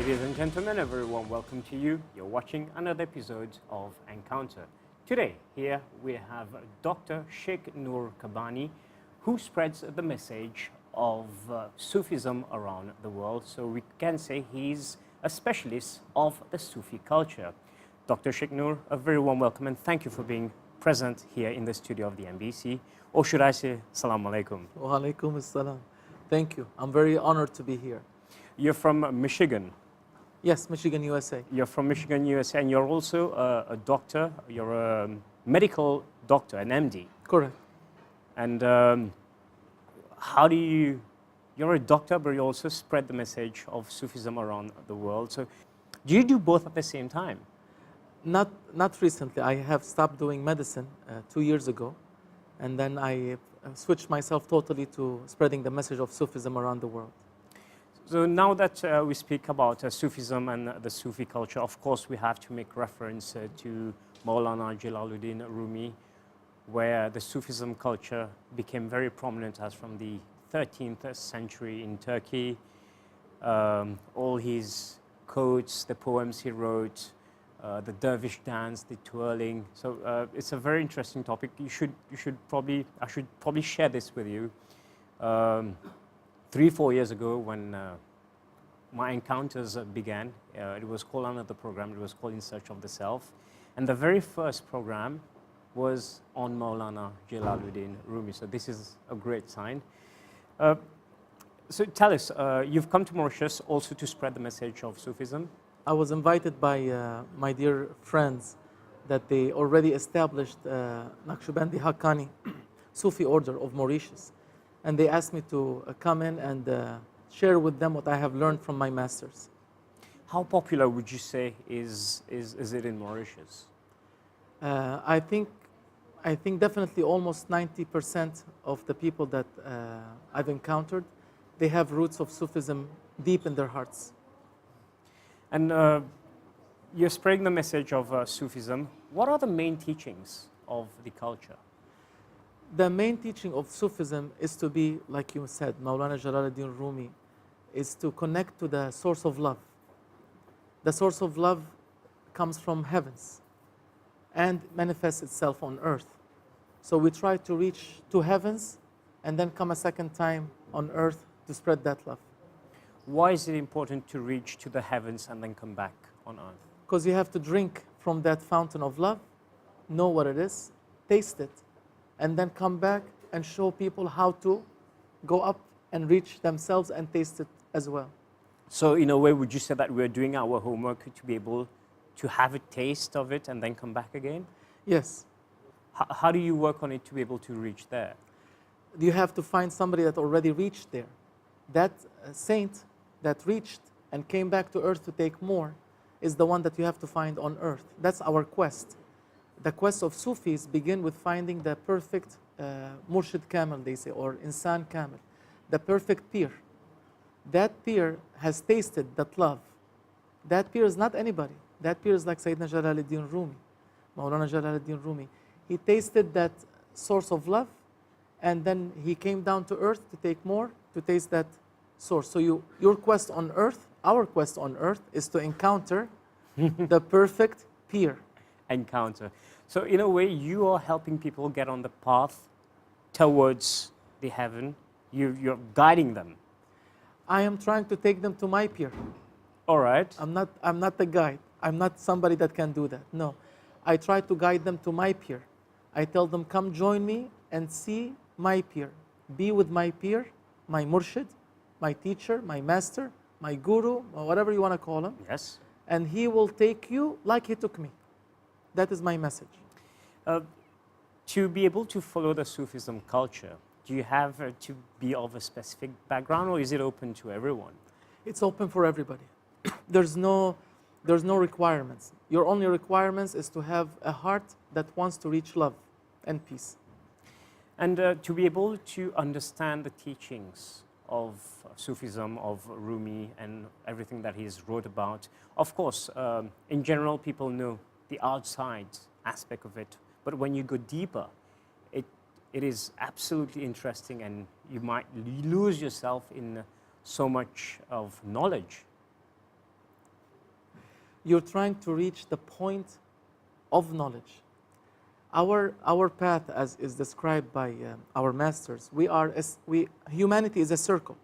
Ladies and gentlemen, everyone, welcome to you. You're watching another episode of Encounter. Today, here we have Dr. Syed Noor Kabbani, who spreads the message of Sufism around the world. So we can say he's a specialist of the Sufi culture. Dr. Syed Noor, a very warm welcome and thank you for being present here in the studio of the MBC. Or should I say, Assalamu alaikum. Wa alaikum assalam. Thank you. I'm very honored to be here. You're from Michigan. Yes, Michigan, USA. You're from Michigan, USA, and you're also a doctor. You're a medical doctor, an MD. Correct. And how do you're a doctor, but you also spread the message of Sufism around the world. So do you do both at the same time? Not recently. I have stopped doing medicine 2 years ago. And then I switched myself totally to spreading the message of Sufism around the world. So now that we speak about Sufism and the Sufi culture, of course we have to make reference to Maulana Jalaluddin Rumi, where the Sufism culture became very prominent as from the 13th century in Turkey. All his quotes, the poems he wrote, the dervish dance, the twirling. So it's a very interesting topic. I should probably share this with you. 3-4 years ago, when my encounters began, it was called another program. It was called In Search of the Self, and the very first program was on Maulana Jalaluddin Rumi. So this is a great sign. So tell us, you've come to Mauritius also to spread the message of Sufism. I was invited by my dear friends that they already established Naqshbandi Haqqani Sufi order of Mauritius. And they asked me to come in and share with them what I have learned from my masters. How popular would you say is it in Mauritius? I think definitely almost 90% of the people that I've encountered, they have roots of Sufism deep in their hearts. And you're spreading the message of Sufism. What are the main teachings of the culture? The main teaching of Sufism is to be, like you said, Maulana Jalaluddin Rumi, is to connect to the source of love. The source of love comes from heavens and manifests itself on earth. So we try to reach to heavens and then come a second time on earth to spread that love. Why is it important to reach to the heavens and then come back on earth? Because you have to drink from that fountain of love, know what it is, taste it, and then come back and show people how to go up and reach themselves and taste it as well. So in a way, would you say that we're doing our homework to be able to have a taste of it and then come back again? Yes. How do you work on it to be able to reach there? You have to find somebody that already reached there. That saint that reached and came back to earth to take more is the one that you have to find on earth. That's our quest. The quest of Sufis begin with finding the perfect Murshid Kamil, they say, or Insan Kamil, the perfect peer. That peer has tasted that love. That peer is not anybody. That peer is like Sayyidina Jalaluddin Rumi, Maulana Jalaluddin Rumi. He tasted that source of love, and then he came down to earth to take more, to taste that source. So your quest on earth, our quest on earth, is to encounter the perfect peer. Encounter. So in a way, you are helping people get on the path towards the heaven. You're guiding them. I am trying to take them to my peer. All right. I'm not the guide. I'm not somebody that can do that. No. I try to guide them to my peer. I tell them, come join me and see my peer. Be with my peer, my murshid, my teacher, my master, my guru, or whatever you want to call him. Yes. And he will take you like he took me. That is my message. To be able to follow the Sufism culture, do you have to be of a specific background, or is it open to everyone? It's open for everybody. There's no requirements. Your only requirements is to have a heart that wants to reach love and peace. And to be able to understand the teachings of Sufism, of Rumi, and everything that he's wrote about. Of course, in general, people know the outside aspect of it, but when you go deeper, it is absolutely interesting, and you might lose yourself in so much of knowledge. you're trying to reach the point of knowledge. Our path, as is described by our masters, humanity is a circle.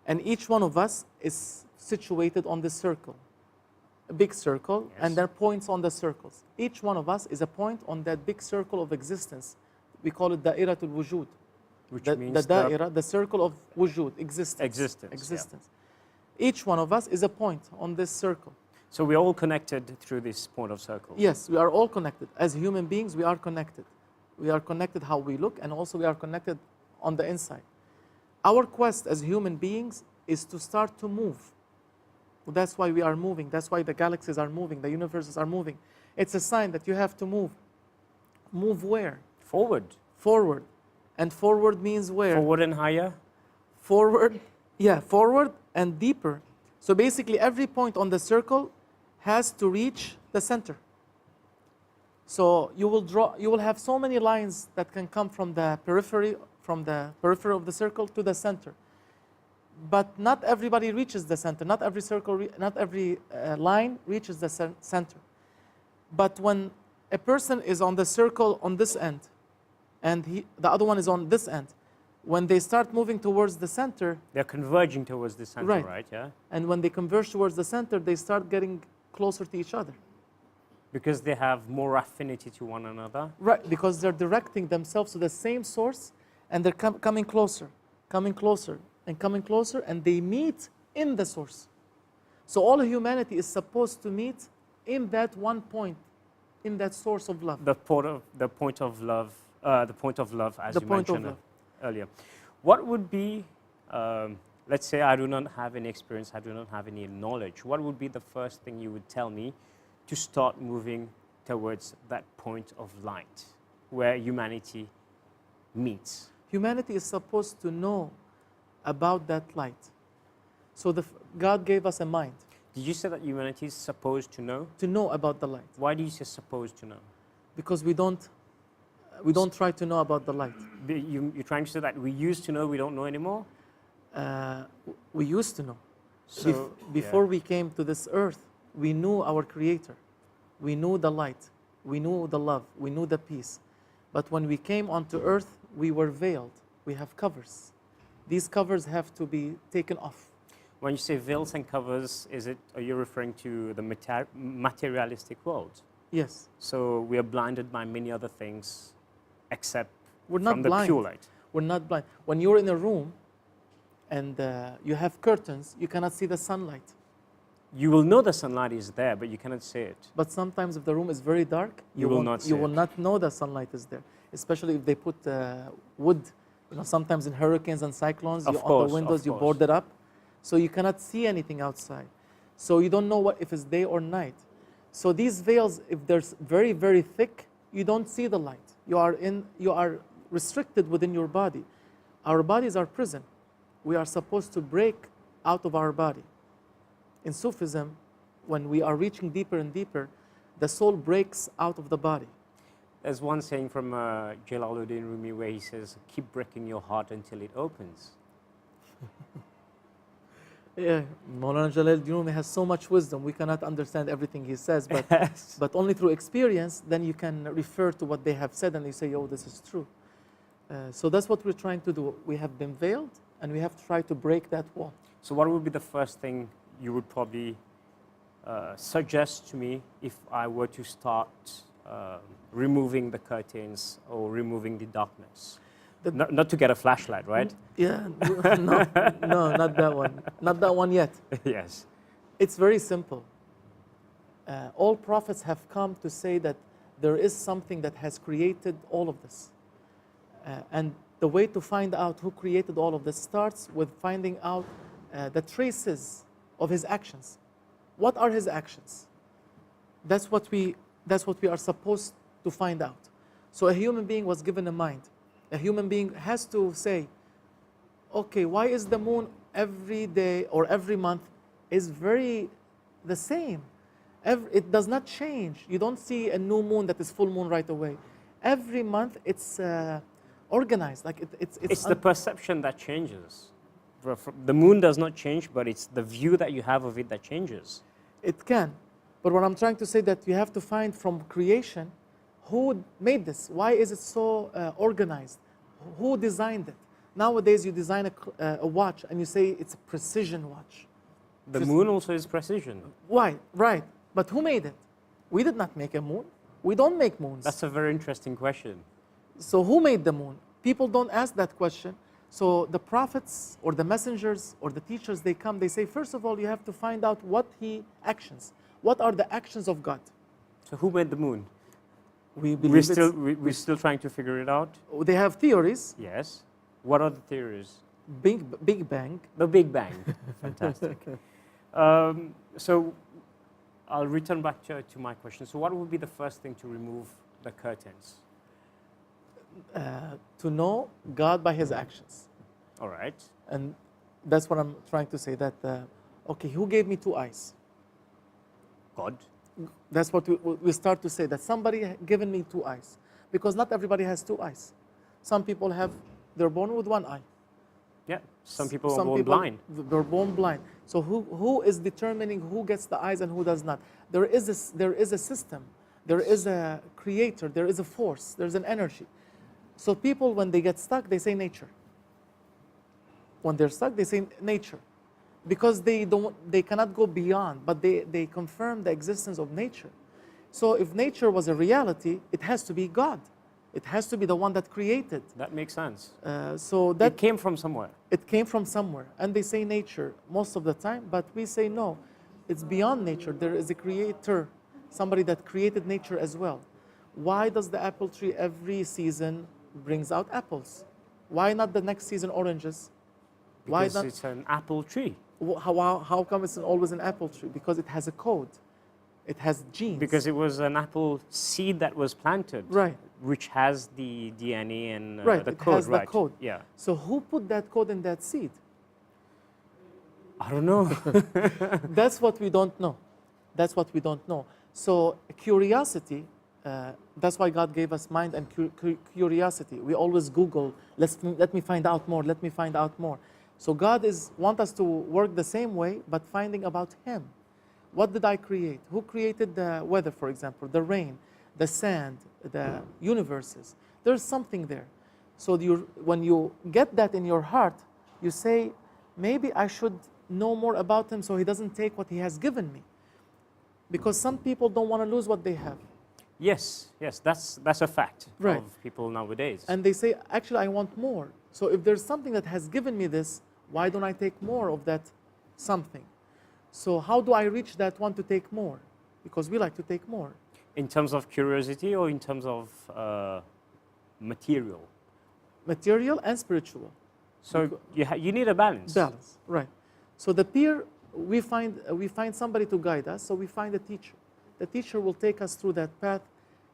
And each one of us is situated on this circle, a big circle, Yes. and there are points on the circles. Each one of us is a point on that big circle of existence. We call it da'iratul wujud. Which The means da'ira, the circle of wujud, existence. Existence, Each one of us is a point on this circle. So we're all connected through this point of circle. Yes, we are all connected. As human beings, we are connected. We are connected how we look, and also we are connected on the inside. Our quest as human beings is to start to move. That's why we are moving. That's why the galaxies are moving, the universes are moving. It's a sign that you have to move. Move where? Forward. Forward. And forward means where? Forward and higher. Forward, yeah, forward and deeper. So basically every point on the circle has to reach the center. So you will have so many lines that can come from the periphery of the circle to the center. But not everybody reaches the center. Not every line reaches the center. But when a person is on the circle on this end, and the other one is on this end, when they start moving towards the center, they're converging towards the center, right? Yeah. And when they converge towards the center, they start getting closer to each other. Because they have more affinity to one another. Right, because they're directing themselves to the same source, and they're coming closer, and coming closer, and they meet in the source. So all of humanity is supposed to meet in that one point, in that source of love. The point of love, as you mentioned earlier. What would be, let's say I do not have any experience, I do not have any knowledge, what would be the first thing you would tell me to start moving towards that point of light where humanity meets? Humanity is supposed to know about that light. So God gave us a mind. Did you say that humanity is supposed to know? To know about the light. Why do you say supposed to know? Because we don't try to know about the light. You're trying to say that we used to know, we don't know anymore? We used to know. So, before we came to this earth, we knew our Creator. We knew the light. We knew the love. We knew the peace. But when we came onto earth, we were veiled. We have covers. These covers have to be taken off. When you say veils and covers, are you referring to the materialistic world? Yes. So we are blinded by many other things except We're not from the blind. pure light. We're not blind. When you're in a room and you have curtains, you cannot see the sunlight. You will know the sunlight is there, but you cannot see it. But sometimes if the room is very dark, you will not see you will not know the sunlight is there. Especially if they put wood. You know, sometimes in hurricanes and cyclones, on the windows you board it up, so you cannot see anything outside. So you don't know if it's day or night. So these veils, if they're very, very thick, you don't see the light. You are restricted within your body. Our bodies are prison. We are supposed to break out of our body. In Sufism, when we are reaching deeper and deeper, the soul breaks out of the body. There's one saying from Jalaluddin Rumi where he says, keep breaking your heart until it opens. Yeah, Maulana Jalaluddin Rumi has so much wisdom, we cannot understand everything he says, but, Yes. but only through experience, then you can refer to what they have said and you say, oh, this is true. So that's what we're trying to do. We have been veiled and we have to try to break that wall. So what would be the first thing you would probably suggest to me if I were to start removing the curtains or removing the darkness? Not to get a flashlight, right? Yeah, no, not that one. Not that one yet. Yes. It's very simple. All prophets have come to say that there is something that has created all of this. And the way to find out who created all of this starts with finding out the traces of his actions. What are his actions? That's what we are supposed to find out. So a human being was given a mind. A human being has to say, okay, why is the moon every day or every month is the same? It does not change. You don't see a new moon that is full moon right away. Every month it's organized. Like it's the perception that changes. The moon does not change, but it's the view that you have of it that changes. It can. But what I'm trying to say that you have to find from creation who made this. Why is it so organized? Who designed it? Nowadays, you design a watch and you say it's a precision watch. The moon also is precision. Why? Right. But who made it? We did not make a moon. We don't make moons. That's a very interesting question. So who made the moon? People don't ask that question. So the prophets or the messengers or the teachers, they come, they say, first of all, you have to find out what he actions. What are the actions of God? So who made the moon? We're still trying to figure it out? They have theories. Yes. What are the theories? Big Bang. The Big Bang. Fantastic. So I'll return back to my question. So what would be the first thing to remove the curtains? To know God by his actions. All right. And that's what I'm trying to say, that, okay, who gave me 2 eyes? God. That's what we start to say, that somebody given me 2 eyes. Because not everybody has 2 eyes. Some people they're born with 1 eye. Yeah, some people are born blind. They're born blind. So who is determining who gets the eyes and who does not? There is a system. There is a creator. There is a force. There's an energy. So people, when they get stuck, they say nature. When they're stuck, they say nature. Because they cannot go beyond, but they confirm the existence of nature. So if nature was a reality, it has to be God. It has to be the one that created. That makes sense. So that it came from somewhere. It came from somewhere. And they say nature most of the time, but we say no. It's beyond nature. There is a creator, somebody that created nature as well. Why does the apple tree every season brings out apples? Why not the next season oranges? Because it's an apple tree. How come it's always an apple tree? Because it has a code. It has genes. Because it was an apple seed that was planted. Right. Which has the DNA and right. the code, has right? The code. Yeah. So who put that code in that seed? I don't know. That's what we don't know. That's what we don't know. So curiosity, that's why God gave us mind and curiosity. We always Google, let me find out more, let me find out more. So God wants us to work the same way, but finding about Him. What did I create? Who created the weather, for example, the rain, the sand, the universes? There's something there. So when you get that in your heart, you say, maybe I should know more about Him so He doesn't take what He has given me. Because some people don't want to lose what they have. Yes, that's a fact right. of people nowadays. And they say, actually, I want more. So if there's something that has given me this, why don't I take more of that something? So how do I reach that one to take more? Because we like to take more. In terms of curiosity or in terms of material? Material and spiritual. So you need a balance. Balance, right. So the peer, we find somebody to guide us, so we find a teacher. The teacher will take us through that path,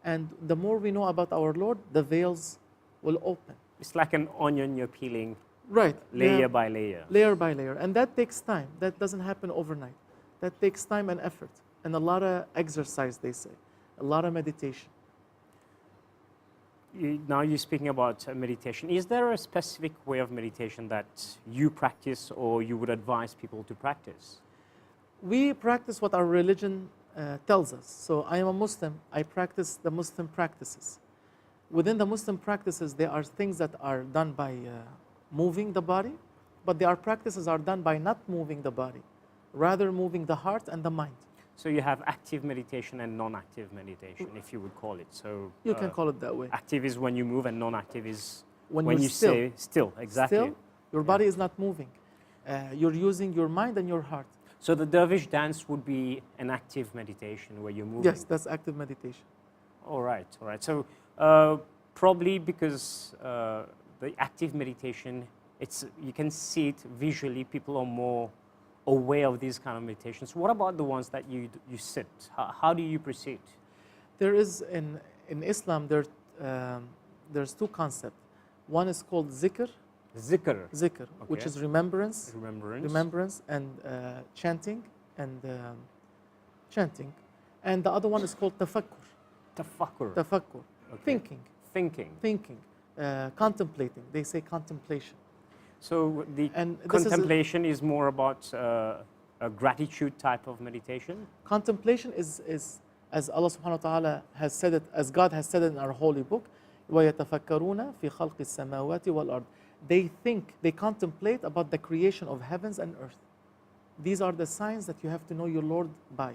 and the more we know about our Lord, the veils will open. It's like an onion you're peeling. Right. Layer by layer. Layer by layer. And that takes time. That doesn't happen overnight. That takes time and effort. And a lot of exercise, they say. A lot of meditation. Now you're speaking about meditation. Is there a specific way of meditation that you practice or you would advise people to practice? We practice what our religion tells us. So I am a Muslim. I practice the Muslim practices. Within the Muslim practices, there are things that are done by moving the body, but there are practices are done by not moving the body, rather moving the heart and the mind. So you have active meditation and non-active meditation, if you would call it. So you can call it that way. Active is when you move, and non-active is when you still. say still. Exactly. Still, your body is not moving. You're using your mind and your heart. So the dervish dance would be an active meditation where you're moving. Yes, that's active meditation. All right, all right. So probably because the active meditation, you can see it visually. People are more aware of these kind of meditations. What about the ones that you sit? How do you proceed? There is in Islam there's 2 concepts. One is called zikr. Zikr, okay. Which is remembrance. Remembrance and chanting and the other one is called tafakkur. Okay. Thinking. Contemplating. They say contemplation. So the contemplation is more about a gratitude type of meditation? Contemplation is as Allah subhanahu wa ta'ala has said it, as God has said it in our holy book, وَيَتَفَكَّرُونَ فِي خَلْقِ السَّمَاوَاتِ وَالْأَرْضِ. They think, they contemplate about the creation of heavens and earth. These are the signs that you have to know your Lord by.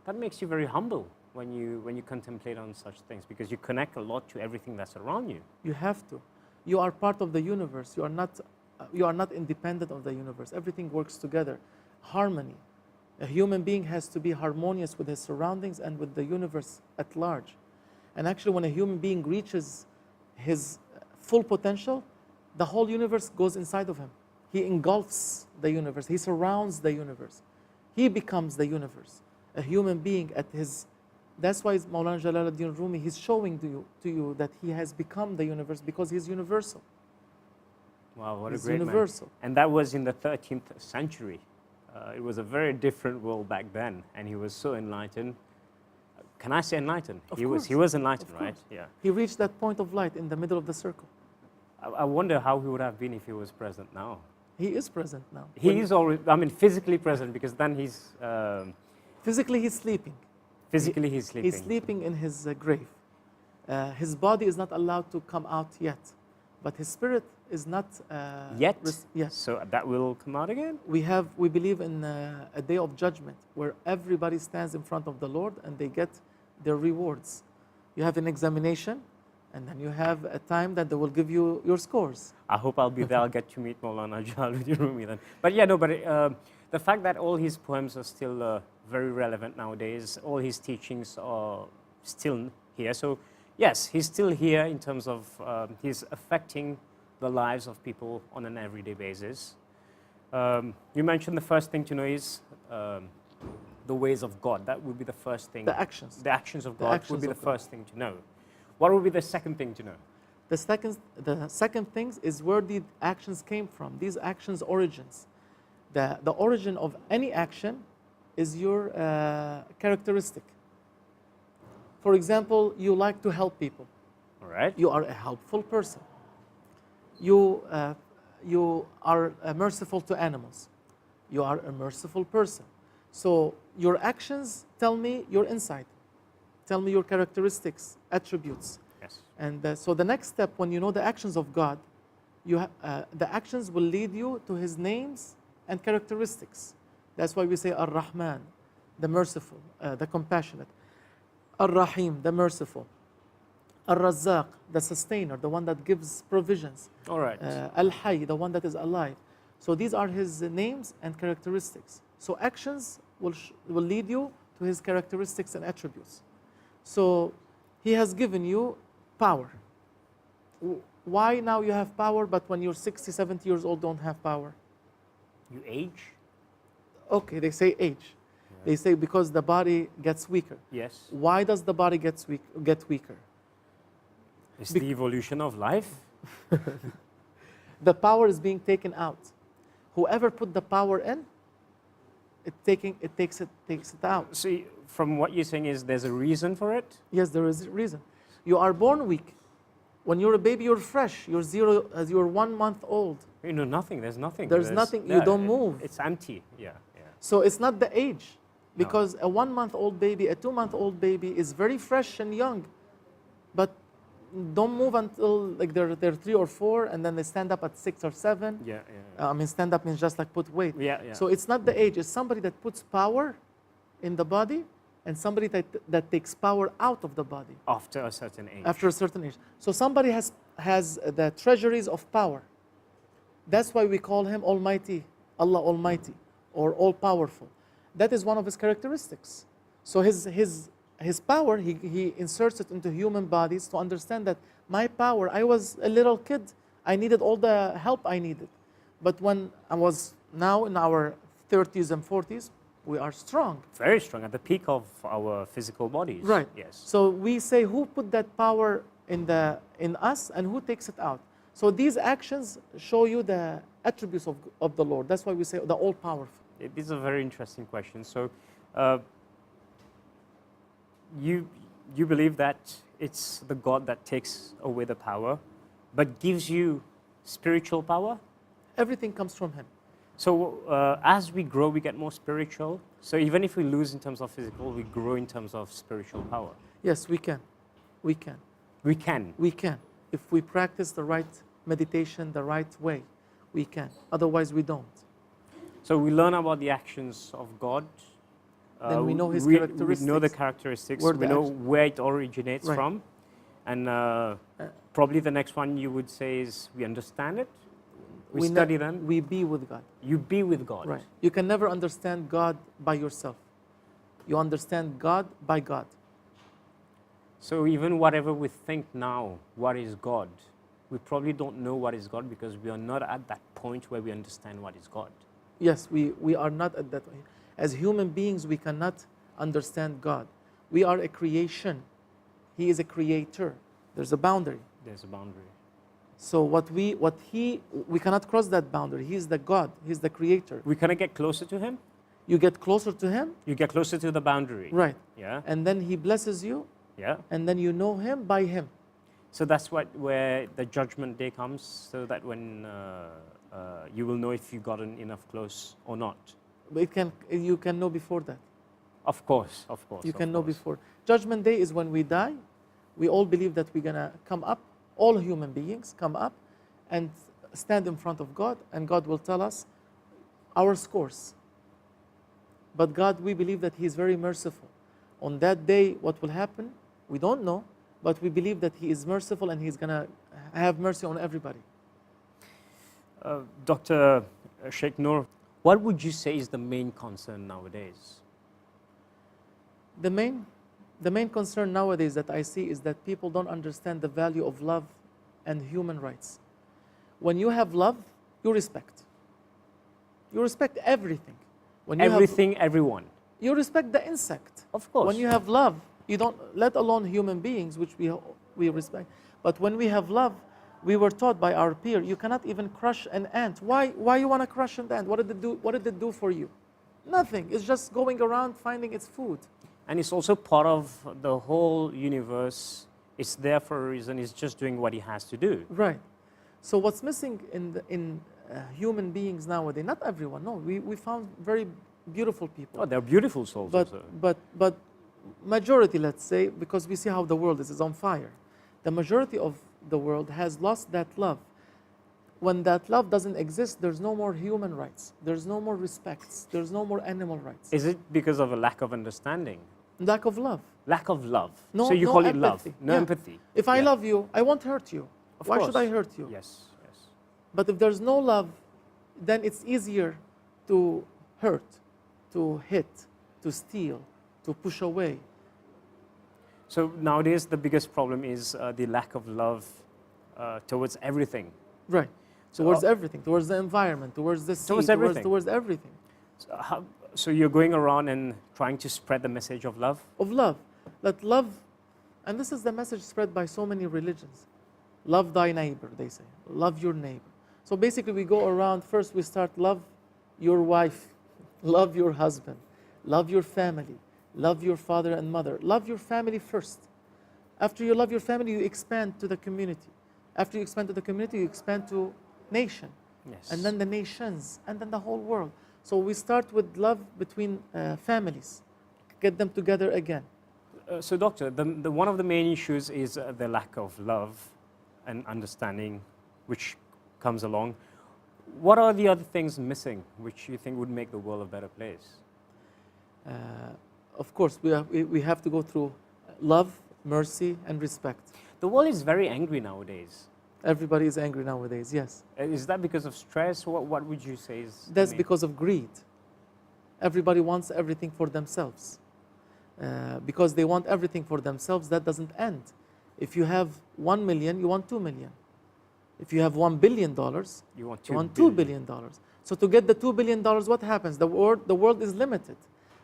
That makes you very humble when you contemplate on such things, because you connect a lot to everything that's around you. You have to. You are part of the universe. You are not independent of the universe. Everything works together. Harmony. A human being has to be harmonious with his surroundings and with the universe at large. And actually, when a human being reaches his full potential, the whole universe goes inside of him. He engulfs the universe. He surrounds the universe. He becomes the universe. A human being at his... That's why Maulana Jalaluddin Rumi, he's showing to you that he has become the universe because he's universal. Wow, what He's a great universal. man. And that was in the 13th century. It was a very different world back then, and he was so enlightened. Can I say enlightened? Of He course. was enlightened, Of right? course. Yeah. He reached that point of light in the middle of the circle. I wonder how he would have been if he was present now. He is present now. He is already, I mean, physically present, because then he's Physically, he's sleeping. physically he's sleeping. He's sleeping in his grave. His body is not allowed to come out yet, but his spirit is not Yet? Yes. So that will come out again? We believe in a day of judgment where everybody stands in front of the Lord and they get their rewards. You have an examination, and then you have a time that they will give you your scores. I hope I'll be there. I'll get to meet Maulana Jalaluddin Rumi then. But yeah, no, but the fact that all his poems are still very relevant nowadays, all his teachings are still here. So yes, he's still here in terms of he's affecting the lives of people on an everyday basis. You mentioned the first thing to know is the ways of God. That would be the first thing. The actions. The actions of The God actions would be the of God. first thing to know. What would be the second thing to know? The second thing is where the actions came from. These actions' origins. The origin of any action is your characteristic. For example, you like to help people. All right. You are a helpful person. You are merciful to animals. You are a merciful person. So your actions tell me your insight, tell me your characteristics, attributes. Yes. And so the next step, when you know the actions of God, the actions will lead you to His names and characteristics. That's why we say Ar-Rahman, the merciful, the compassionate. Ar-Rahim, the merciful. Ar-Razzaq, the sustainer, the one that gives provisions. All right. Al-Hayy, the one that is alive. So these are His names and characteristics. So actions will lead you to His characteristics and attributes. So He has given you power. Why now you have power, but when you're 60, 70 years old don't have power? You age? Okay, they say age. Yeah. They say because the body gets weaker. Yes. Why does the body get weaker? It's the evolution of life. The power is being taken out. Whoever put the power in, it takes it out. See, from what you're saying is there's a reason for it? Yes, there is a reason. You are born weak. When you're a baby, you're fresh. You're 1 month old. You know nothing. There's nothing. There's nothing. You don't move. It's empty. Yeah. So it's not the age, because a 1 month old baby, a 2 month old baby is very fresh and young, but don't move until like they're 3 or 4, and then they stand up at 6 or 7. Yeah. I mean, stand up means just like put weight. Yeah. So it's not the age. It's somebody that puts power in the body, and somebody that takes power out of the body After a certain age. after a certain age. So somebody has the treasuries of power. That's why we call him Almighty, Allah Almighty, or all-powerful. That is one of his characteristics. So his power, he inserts it into human bodies to understand that my power, I was a little kid, I needed all the help I needed. But when I was now in our 30s and 40s, we are strong. Very strong, at the peak of our physical bodies. Right. Yes. So we say, who put that power in us and who takes it out? So these actions show you the attributes of the Lord. That's why we say the all-powerful. This is a very interesting question. So you believe that it's the God that takes away the power, but gives you spiritual power? Everything comes from Him. So as we grow, we get more spiritual. So even if we lose in terms of physical, we grow in terms of spiritual power. Yes, we can. We can. We can. We can. If we practice the right meditation the right way, we can. Otherwise, we don't. So we learn about the actions of God. Then we know his we characteristics. know the characteristics. Where We the know action- where it originates Right. from. And probably the next one you would say is we understand it. We ne- study them. We be with God. You be with God. Right. You can never understand God by yourself. You understand God by God. So even whatever we think now, what is God, we probably don't know what is God because we are not at that point where we understand what is God. Yes, we are not at that way. As human beings, we cannot understand God. We are a creation. He is a creator. There's a boundary. There's a boundary. So we cannot cross that boundary. He is the God. He's the creator. We cannot get closer to Him. You get closer to him. You get closer to the boundary. Right. Yeah. And then he blesses you. Yeah. And then you know him by him. So that's where the judgment day comes, so that when you will know if you gotten enough close or not. But you can know before that. Of course, of course. You of can know course. before. Judgment day is when we die. We all believe that we're gonna come up. All human beings come up and stand in front of God, and God will tell us our scores. But God, we believe that He is very merciful. On that day, what will happen? We don't know, but we believe that He is merciful and He's gonna have mercy on everybody. Dr. Syed Noor, what would you say is the main concern nowadays? The main concern nowadays that I see is that people don't understand the value of love and human rights. When you have love, you respect. You respect everything. When you Everything, everyone. you respect the insect. Of course. When you have love, you don't, let alone human beings, which we respect. But when we have love, we were taught by our peer, you cannot even crush an ant. Why you want to crush an ant? What did it do for you? Nothing. It's just going around finding its food. And it's also part of the whole universe. It's there for a reason. It's just doing what he has to do. Right. So what's missing in human beings nowadays? Not everyone. No, we found very beautiful people. Oh, they're beautiful souls also. But majority, let's say, because we see how the world is on fire. The majority of the world has lost that love. When that love doesn't exist, there's no more human rights. There's no more respects. There's no more animal rights. Is it because of a lack of understanding? Lack of love. Lack of love. No, So you no call it love, empathy. no Yeah. empathy. If I Yeah. love you, I won't hurt you. Of Why course. should I hurt you? Yes, yes. But if there's no love, then it's easier to hurt, to hit, to steal, to push away. So nowadays the biggest problem is the lack of love towards everything. Right. So, Towards everything, towards the environment, towards the sea, Towards everything. towards everything. So you're going around and trying to spread the message of love? Of love. That love, and this is the message spread by so many religions. Love thy neighbor, they say. Love your neighbor. So basically we go around, first we start love your wife, love your husband, love your family, love your father and mother. Love your family first. After you love your family, you expand to the community. After you expand to the community, you expand to nation. Yes. And then the nations, and then the whole world. So we start with love between families, get them together again. So doctor, one of the main issues is the lack of love and understanding which comes along. What are the other things missing which you think would make the world a better place? Of course, we have to go through love, mercy, and respect. The world is very angry nowadays. Everybody is angry nowadays, yes. Is that because of stress? What would you say is the That's main- because of greed. Everybody wants everything for themselves. Because they want everything for themselves, that doesn't end. If you have 1 million, you want 2 million. If you have $1 billion, you want $2 billion. So to get the $2 billion, what happens? The world is limited.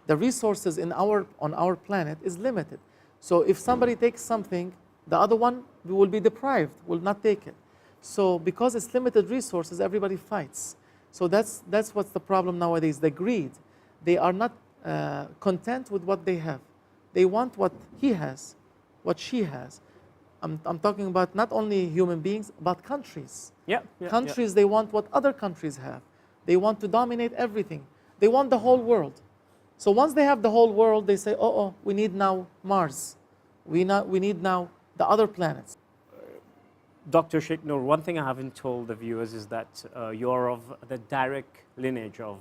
The resources on our planet is limited. So if somebody takes something, the other one will be deprived, will not take it. So because it's limited resources, everybody fights. So that's what's the problem nowadays, the greed. They are not content with what they have. They want what he has, what she has. I'm talking about not only human beings, but countries. Yeah. Countries, they want what other countries have. They want to dominate everything. They want the whole world. So once they have the whole world, they say, oh, we need now Mars. We need now the other planets. Dr. Syed Noor, one thing I haven't told the viewers is that you're of the direct lineage of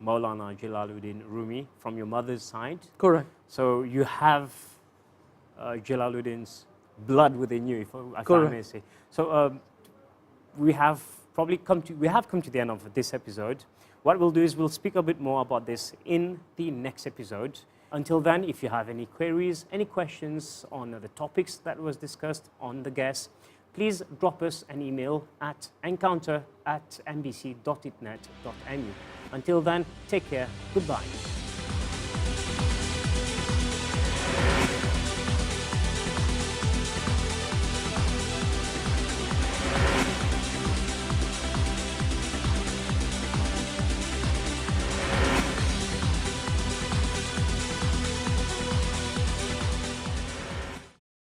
Maulana Jalaluddin Rumi from your mother's side. Correct. So you have Jalaluddin's blood within you, if I may say. So we have come to the end of this episode. What we'll do is we'll speak a bit more about this in the next episode. Until then, if you have any queries, any questions on the topics that was discussed on the guests, please drop us an email at encounter@mbc.itnet.mu. Until then, take care. Goodbye.